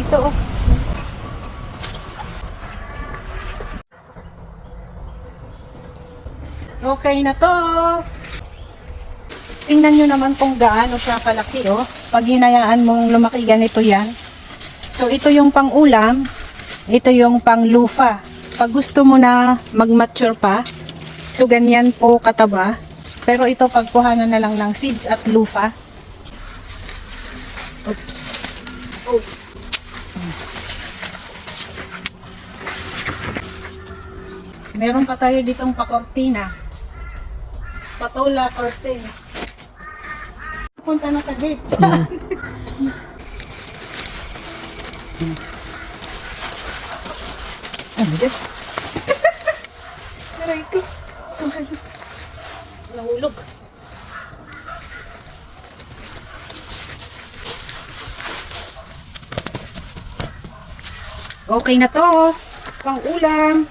dito, oh. Okay na to. Tingnan nyo naman kung gaano siya kalaki, oh. Pag hinayaan mong lumaki ganito yan. So, ito yung pang-ulam. Ito yung pang-lufa. Pag gusto mo na mag-mature pa, so ganyan po kataba. Pero ito pagkuhanan na lang ng seeds at lufa. Oops. Oh. Meron pa tayo ditong pakortina. Patola curtain. Punta na sa gate. Ano dito? Aray ko. Nahulog. Okay na to. Pang ulam.